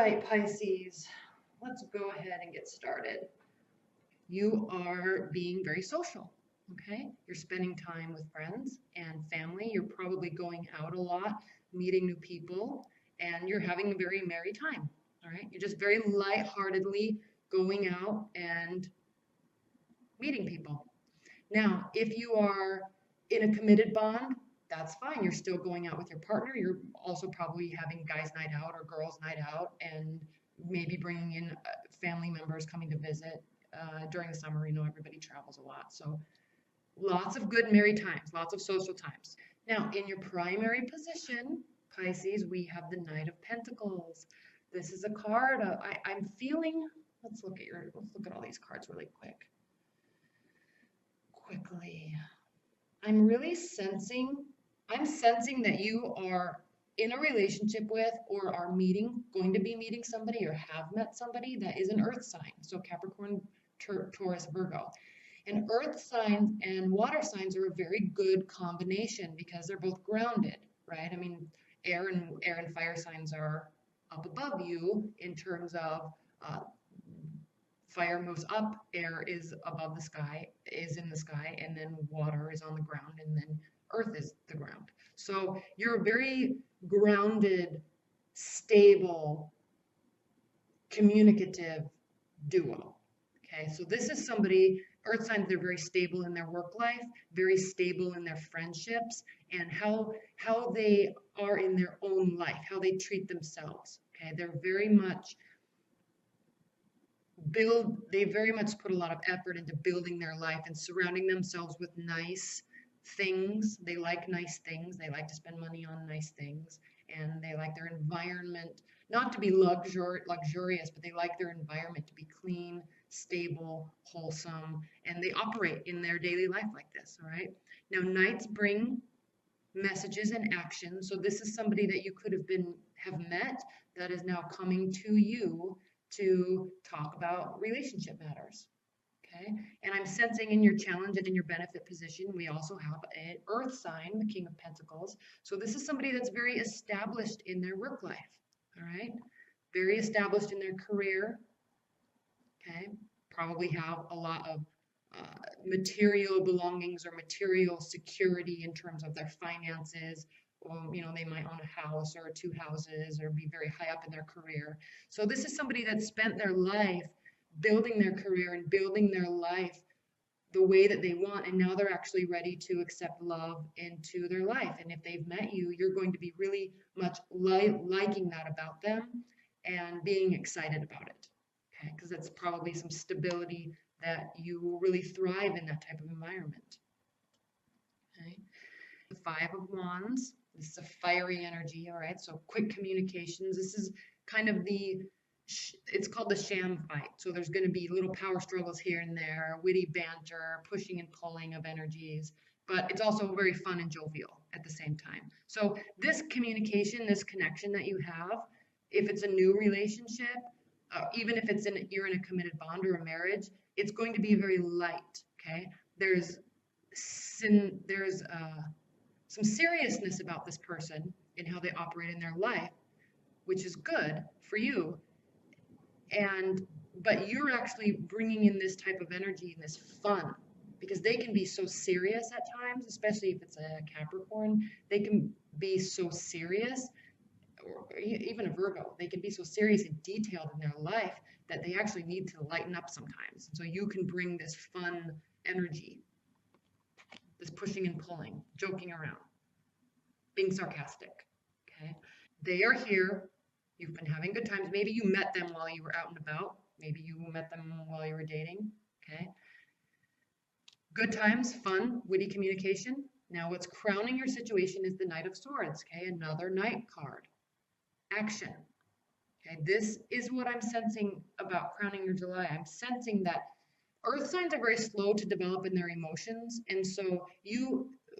right, Pisces, let's go ahead and get started. You are being very social, okay? You're spending time with friends and family. You're probably going out a lot, meeting new people, and you're having a very merry time, all right? You're just very lightheartedly going out and meeting people. Now, if you are in a committed bond, that's fine. You're still going out with your partner. You're also probably having guys' night out or girls' night out, and maybe bringing in family members coming to visit. During the summer, you know, everybody travels a lot. So lots of good merry times, lots of social times. Now, in your primary position, Pisces, we have the Knight of Pentacles. This is a card. I'm feeling, let's look at all these cards really quickly. I'm really sensing that you are in a relationship with or are going to be meeting somebody or have met somebody that is an earth sign. So Capricorn, Taurus, Virgo. And earth signs and water signs are a very good combination because they're both grounded, right? I mean, air and fire signs are up above you in terms of fire moves up, air is above the sky, is in the sky, and then water is on the ground, and then earth is the ground. So you're a very grounded, stable, communicative duo. Okay, so this is somebody, earth signs, they're very stable in their work life, very stable in their friendships, and how they are in their own life, how they treat themselves. Okay, they're very much they very much put a lot of effort into building their life and surrounding themselves with nice things. They like nice things. They like to spend money on nice things, and they like their environment not to be luxurious, but they like their environment to be clean, stable, wholesome, and they operate in their daily life like this. All right. Now, knights bring messages and action. So this is somebody that you could have met that is now coming to you to talk about relationship matters. Okay, and I'm sensing in your challenge and in your benefit position, we also have an earth sign, the King of Pentacles. So this is somebody that's very established in their work life. All right, very established in their career. Okay, probably have a lot of material belongings or material security in terms of their finances. You know, they might own a house or 2 houses or be very high up in their career. So this is somebody that spent their life building their career and building their life the way that they want, and now they're actually ready to accept love into their life. And if they've met you, you're going to be really much liking that about them and being excited about it. Okay, because that's probably some stability that you will really thrive in that type of environment. Okay, the 5 of Wands. This is a fiery energy, all right? So quick communications. This is kind of it's called the sham fight. So there's going to be little power struggles here and there, witty banter, pushing and pulling of energies, but it's also very fun and jovial at the same time. So this communication, this connection that you have, if it's a new relationship, even if you're in a committed bond or a marriage, it's going to be very light, okay? There's some seriousness about this person and how they operate in their life, which is good for you. But you're actually bringing in this type of energy and this fun, because they can be so serious at times, especially if it's a Capricorn. They can be so serious, or even a Virgo. They can be so serious and detailed in their life that they actually need to lighten up sometimes. So you can bring this fun energy, this pushing and pulling, joking around, being sarcastic, okay? They are here. You've been having good times. Maybe you met them while you were out and about. Maybe you met them while you were dating, okay? Good times, fun, witty communication. Now what's crowning your situation is the Knight of Swords, okay? Another Knight card. Action, okay? This is what I'm sensing about crowning your July. I'm sensing that earth signs are very slow to develop in their emotions, and so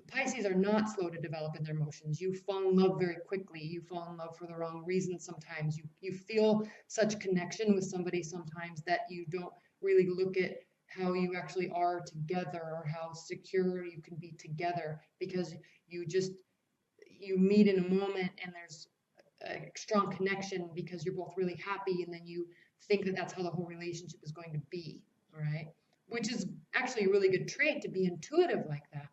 Pisces are not slow to develop in their emotions. You fall in love very quickly. You fall in love for the wrong reasons sometimes. You feel such connection with somebody sometimes that you don't really look at how you actually are together or how secure you can be together, because you meet in a moment and there's a strong connection because you're both really happy, and then you think that that's how the whole relationship is going to be, all right? Which is actually a really good trait, to be intuitive like that,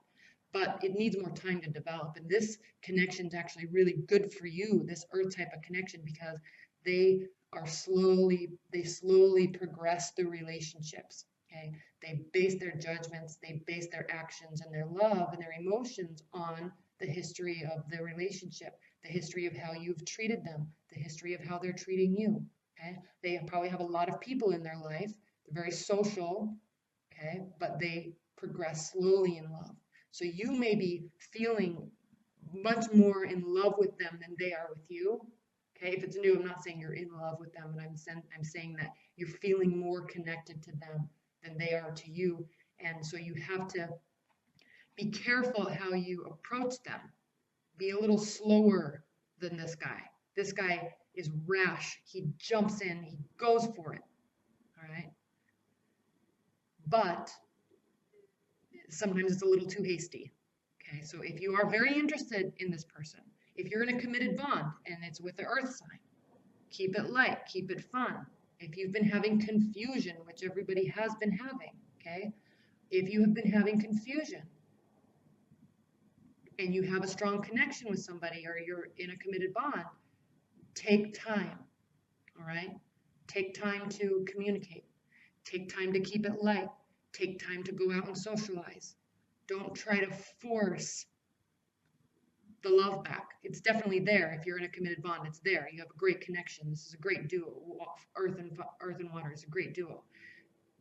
but it needs more time to develop. And this connection is actually really good for you, this earth type of connection, because they slowly progress through relationships. Okay, they base their judgments, they base their actions and their love and their emotions on the history of the relationship, the history of how you've treated them, the history of how they're treating you. Okay, they probably have a lot of people in their life. They're very social. Okay, but they progress slowly in love. So you may be feeling much more in love with them than they are with you. Okay, if it's new, I'm not saying you're in love with them, but I'm saying that you're feeling more connected to them than they are to you. And so you have to be careful how you approach them. Be a little slower than this guy. This guy is rash. He jumps in, he goes for it. All right. But sometimes it's a little too hasty. Okay, so if you are very interested in this person, if you're in a committed bond and it's with the earth sign, keep it light, keep it fun. If you've been having confusion, which everybody has been having, okay? If you have been having confusion and you have a strong connection with somebody, or you're in a committed bond, take time, all right? Take time to communicate. Take time to keep it light. Take time to go out and socialize. Don't try to force the love back. It's definitely there. If you're in a committed bond, it's there. You have a great connection. This is a great duo. Earth and water is a great duo.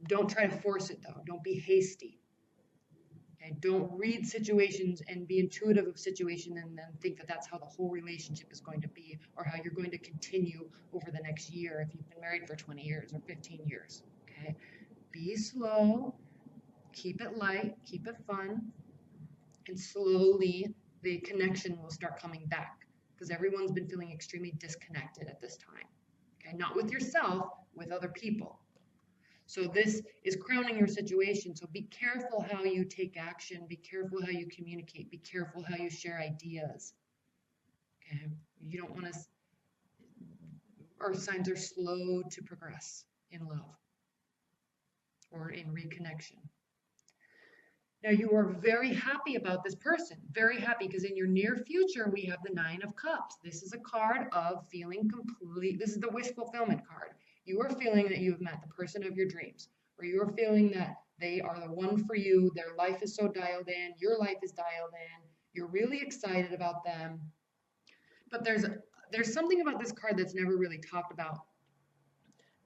Don't try to force it, though. Don't be hasty. Okay? Don't read situations and be intuitive of situation and then think that that's how the whole relationship is going to be, or how you're going to continue over the next year if you've been married for 20 years or 15 years. Okay? Be slow. Keep it light. Keep it fun. And slowly the connection will start coming back, because everyone's been feeling extremely disconnected at this time. Okay, not with yourself, with other people. So this is crowning your situation. So be careful how you take action. Be careful how you communicate. Be careful how you share ideas. Okay, you don't want to. Earth signs are slow to progress in love or in reconnection. Now, you are very happy about this person, very happy, because in your near future, we have the Nine of Cups. This is a card of feeling complete. This is the wish fulfillment card. You are feeling that you have met the person of your dreams, or you are feeling that they are the one for you. Their life is so dialed in. Your life is dialed in. You're really excited about them. But there's something about this card that's never really talked about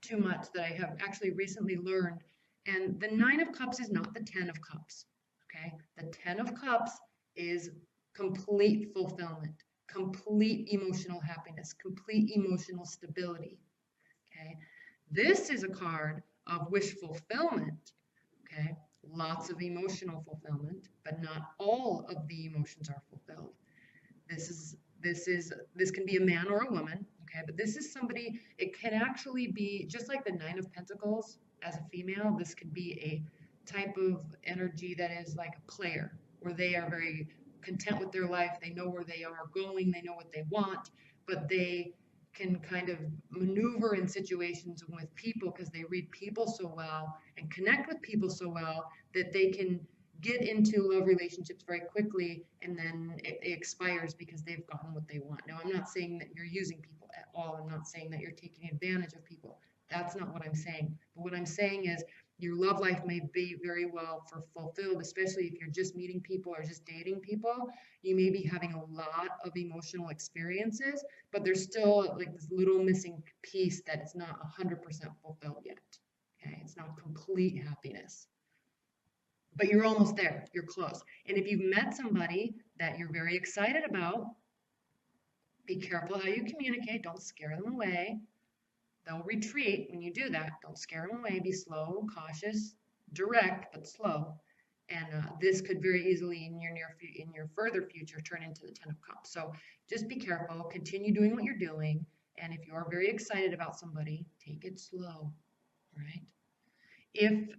too much that I have actually recently learned. And the Nine of Cups is not the Ten of Cups. Okay, the Ten of Cups is complete fulfillment, complete emotional happiness, complete emotional stability. Okay, this is a card of wish fulfillment. Okay, lots of emotional fulfillment, but not all of the emotions are fulfilled. This can be a man or a woman. Okay, but this is somebody. It can actually be just like the Nine of Pentacles as a female. This could be a type of energy that is like a player, where they are very content with their life. They know where they are going. They know what they want, but they can kind of maneuver in situations with people because they read people so well and connect with people so well that they can get into love relationships very quickly, and then it expires because they've gotten what they want. Now, I'm not saying that you're using people at all. I'm not saying that you're taking advantage of people. That's not what I'm saying. But what I'm saying is your love life may be very well fulfilled, especially if you're just meeting people or just dating people. You may be having a lot of emotional experiences, but there's still like this little missing piece that is not 100% fulfilled yet. Okay, it's not complete happiness. But you're almost there. You're close. And if you've met somebody that you're very excited about, be careful how you communicate. Don't scare them away. They'll retreat when you do that. Don't scare them away. Be slow, cautious, direct, but slow. And this could very easily in your further future turn into the Ten of Cups. So just be careful. Continue doing what you're doing. And if you are very excited about somebody, take it slow. All right. If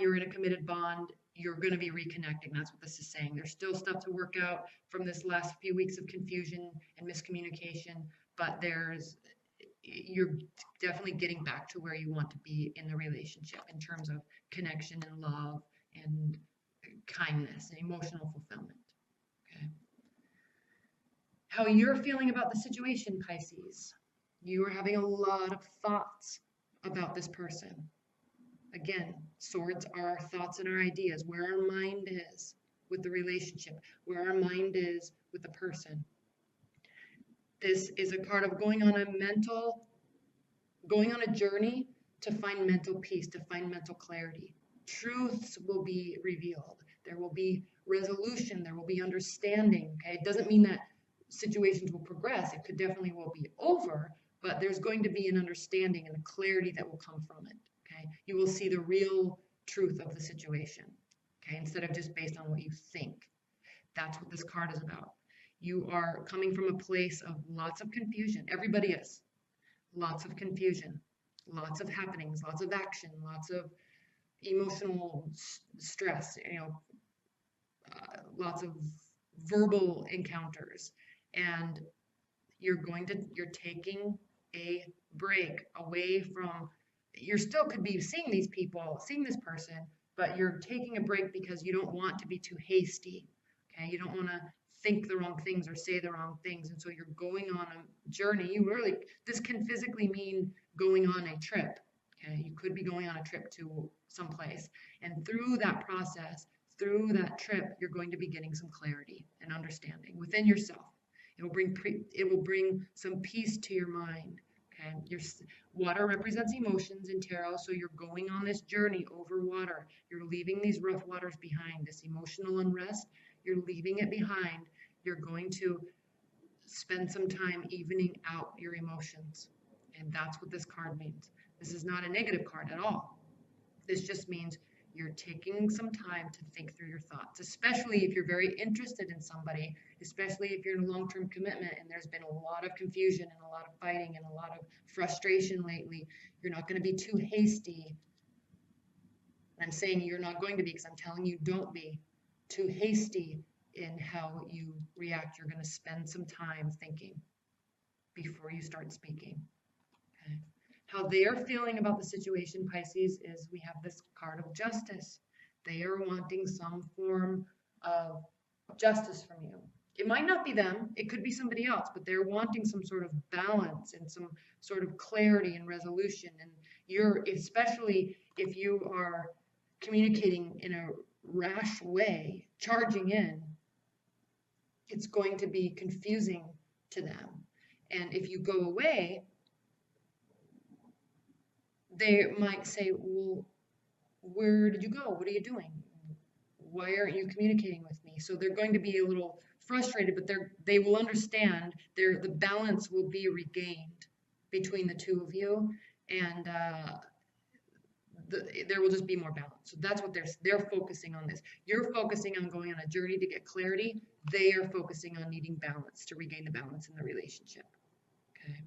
you're in a committed bond, you're going to be reconnecting. That's what this is saying. There's still stuff to work out from this last few weeks of confusion and miscommunication, but you're definitely getting back to where you want to be in the relationship in terms of connection and love and kindness and emotional fulfillment. Okay. How you're feeling about the situation, Pisces. You are having a lot of thoughts about this person. Again, swords are our thoughts and our ideas, where our mind is with the relationship, where our mind is with the person. This is a card of going on a journey to find mental peace, to find mental clarity. Truths will be revealed. There will be resolution. There will be understanding. Okay, it doesn't mean that situations will progress. It could definitely will be over, but there's going to be an understanding and a clarity that will come from it. Okay, you will see the real truth of the situation. Okay, instead of just based on what you think. That's what this card is about. You are coming from a place of lots of confusion. Everybody is. Lots of confusion, lots of happenings, lots of action, lots of emotional stress, lots of verbal encounters. And you're taking a break away from, you still could be seeing these people, seeing this person, but you're taking a break because you don't want to be too hasty. Okay, you don't want to think the wrong things or say the wrong things, and so you're going on a journey. This can physically mean going on a trip. Okay, you could be going on a trip to someplace, and through that process, through that trip, you're going to be getting some clarity and understanding within yourself. It will bring some peace to your mind. Okay, water represents emotions in tarot, so you're going on this journey over water. You're leaving these rough waters behind, this emotional unrest. You're leaving it behind. You're going to spend some time evening out your emotions. And that's what this card means. This is not a negative card at all. This just means you're taking some time to think through your thoughts, especially if you're very interested in somebody, especially if you're in a long-term commitment and there's been a lot of confusion and a lot of fighting and a lot of frustration lately. You're not going to be too hasty. I'm saying you're not going to be, because I'm telling you don't be too hasty in how you react. You're going to spend some time thinking before you start speaking. Okay. How they are feeling about the situation, Pisces, is we have this card of justice. They are wanting some form of justice from you. It might not be them. It could be somebody else, but they're wanting some sort of balance and some sort of clarity and resolution. And especially if you are communicating in a rash way, charging in, it's going to be confusing to them. And if you go away, they might say, well, where did you go? What are you doing? Why aren't you communicating with me? So they're going to be a little frustrated, but they will understand. The balance will be regained between the two of you, and there will just be more balance. So that's what they're focusing on this. You're focusing on going on a journey to get clarity. They are focusing on needing balance to regain the balance in the relationship. Okay.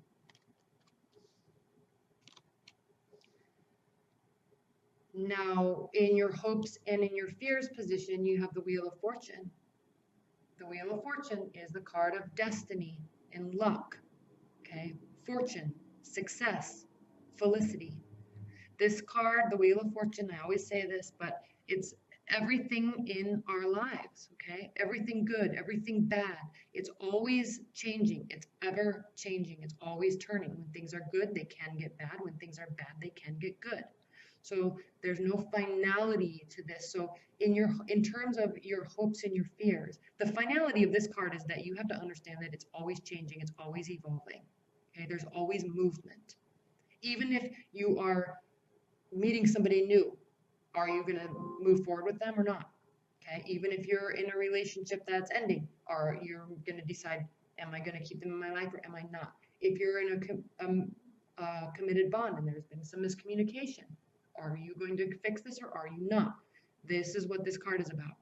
Now, in your hopes and in your fears position, you have the Wheel of Fortune. The Wheel of Fortune is the card of destiny and luck. Okay, fortune, success, felicity. This card, the Wheel of Fortune, I always say this, but it's everything in our lives, okay? Everything good, everything bad. It's always changing. It's ever changing. It's always turning. When things are good, they can get bad. When things are bad, they can get good. So there's no finality to this. So in terms of your hopes and your fears, the finality of this card is that you have to understand that it's always changing. It's always evolving. Okay, there's always movement. Even if you are meeting somebody new, are you going to move forward with them or not? Okay, even if you're in a relationship that's ending, are you going to decide, am I going to keep them in my life or am I not? If you're in a committed bond and there's been some miscommunication, are you going to fix this or are you not? This is what this card is about.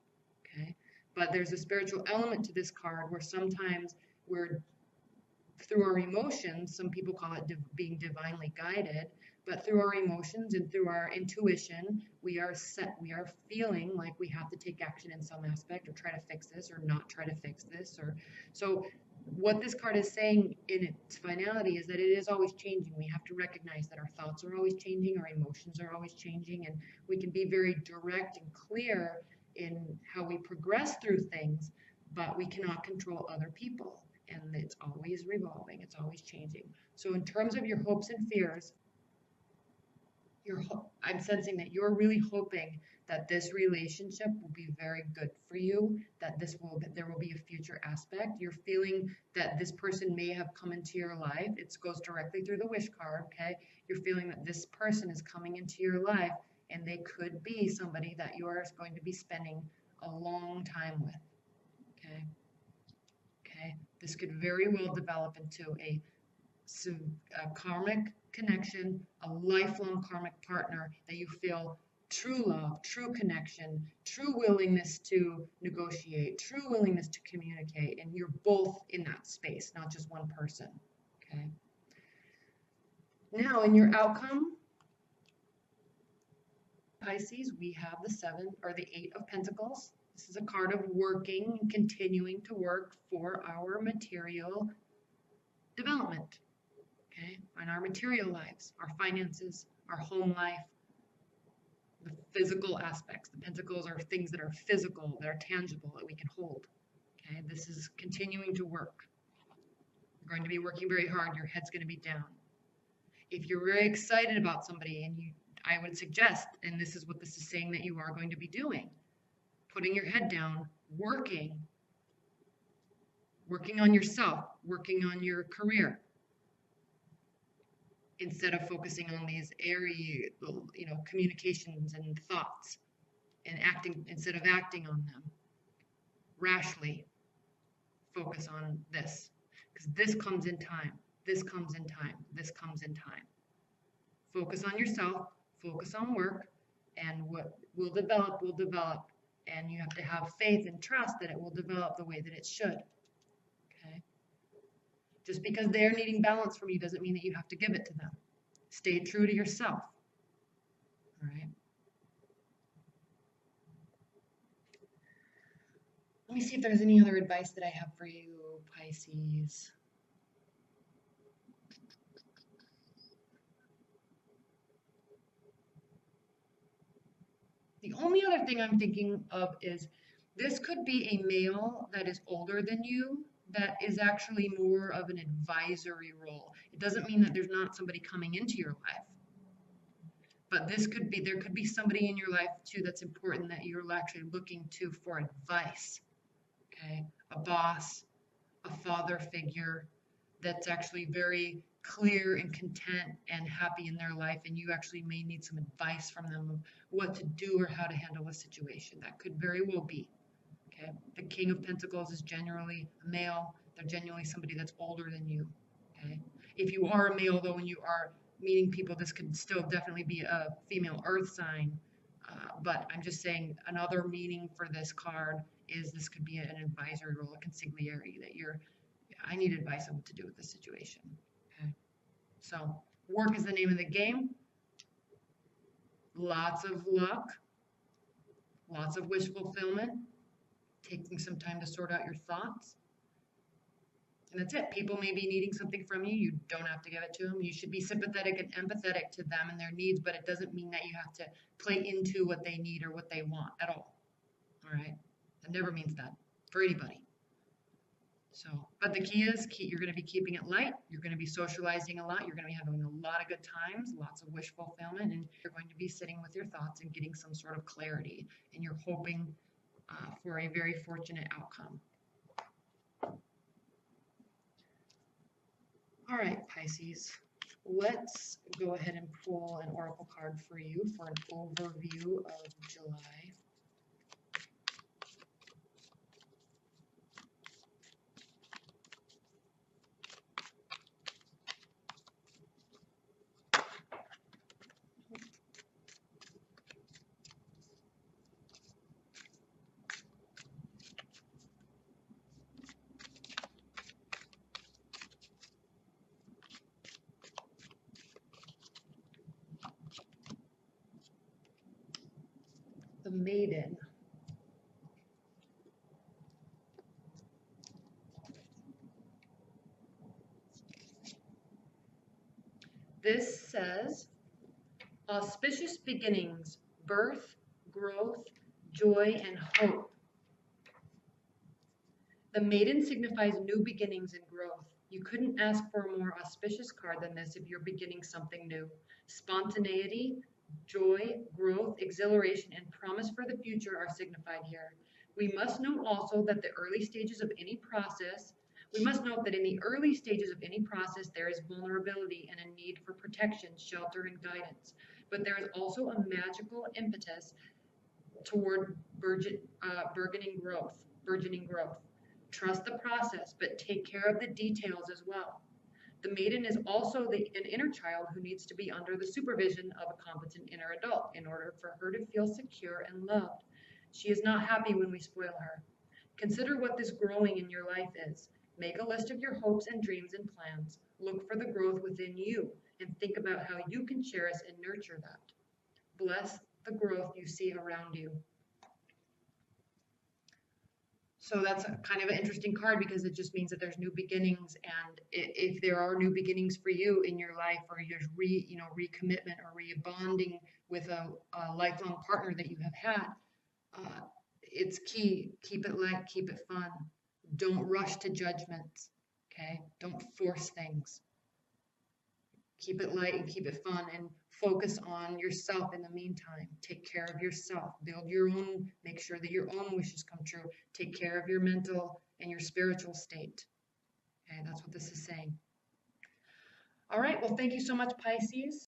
Okay, but there's a spiritual element to this card where sometimes we're, through our emotions, some people call it being divinely guided, but through our emotions and through our intuition, we are feeling like we have to take action in some aspect or try to fix this or not try to fix this. So what this card is saying in its finality is that it is always changing. We have to recognize that our thoughts are always changing, our emotions are always changing, and we can be very direct and clear in how we progress through things, but we cannot control other people. And it's always revolving, it's always changing. So in terms of your hopes and fears, I'm sensing that you're really hoping that this relationship will be very good for you, that there will be a future aspect. You're feeling that this person may have come into your life. It goes directly through the wish card, okay? You're feeling that this person is coming into your life, and they could be somebody that you are going to be spending a long time with, okay? Okay, this could very well develop into a karmic connection, a lifelong karmic partner that you feel true love, true connection, true willingness to negotiate, true willingness to communicate, and you're both in that space, not just one person, okay? Now, in your outcome, Pisces, we have the 7 or the 8 of Pentacles. This is a card of working and continuing to work for our material development, okay, in our material lives, our finances, our home life, the physical aspects. The pentacles are things that are physical, that are tangible, that we can hold, okay? This is continuing to work. You're going to be working very hard. Your head's going to be down. If you're very excited about somebody, and I would suggest, and this is what this is saying that you are going to be doing, putting your head down, working on yourself, working on your career, instead of focusing on these airy, communications and thoughts, and instead of acting on them rashly. Focus on this, because this comes in time. This comes in time. This comes in time. Focus on yourself. Focus on work, and what will develop will develop. And you have to have faith and trust that it will develop the way that it should. Okay? Just because they're needing balance from you doesn't mean that you have to give it to them. Stay true to yourself. All right? Let me see if there's any other advice that I have for you, Pisces. The only other thing I'm thinking of is this could be a male that is older than you that is actually more of an advisory role. It doesn't mean that there's not somebody coming into your life, but there could be somebody in your life too that's important that you're actually looking to for advice, okay? A boss, a father figure that's actually very clear and content and happy in their life, and you actually may need some advice from them of what to do or how to handle a situation. That could very well be. Okay, the King of Pentacles is generally a male. They're generally somebody that's older than you. Okay, if you are a male though, and you are meeting people, this could still definitely be a female earth sign. But I'm just saying another meaning for this card is this could be an advisory role, a consigliere, that I need advice on what to do with this situation. Okay, so work is the name of the game. Lots of luck, lots of wish fulfillment, taking some time to sort out your thoughts. And that's it. People may be needing something from you. You don't have to give it to them. You should be sympathetic and empathetic to them and their needs, but it doesn't mean that you have to play into what they need or what they want at all. All right? That never means that for anybody. So, but the key is you're going to be keeping it light. You're going to be socializing a lot. You're going to be having a lot of good times, lots of wish fulfillment, and you're going to be sitting with your thoughts and getting some sort of clarity. And you're hoping for a very fortunate outcome. All right, Pisces, let's go ahead and pull an oracle card for you for an overview of July. The Maiden. This says, auspicious beginnings, birth, growth, joy, and hope. The maiden signifies new beginnings and growth. You couldn't ask for a more auspicious card than this if you're beginning something new. Spontaneity, joy, growth, exhilaration, and promise for the future are signified here. We must note also that the early stages of any process, we must note that in the early stages of any process, there is vulnerability and a need for protection, shelter, and guidance. But there is also a magical impetus toward burgeoning growth. Trust the process, but take care of the details as well. The maiden is also an inner child who needs to be under the supervision of a competent inner adult in order for her to feel secure and loved. She is not happy when we spoil her. Consider what this growing in your life is. Make a list of your hopes and dreams and plans. Look for the growth within you and think about how you can cherish and nurture that. Bless the growth you see around you. So that's kind of an interesting card because it just means that there's new beginnings, and if there are new beginnings for you in your life, or there's recommitment or rebonding with a lifelong partner that you have had, it's key. Keep it light, keep it fun. Don't rush to judgments, okay? Don't force things. Keep it light and keep it fun, and focus on yourself in the meantime. Take care of yourself. Build your own, make sure that your own wishes come true. Take care of your mental and your spiritual state. Okay, that's what this is saying. All right, well, thank you so much, Pisces.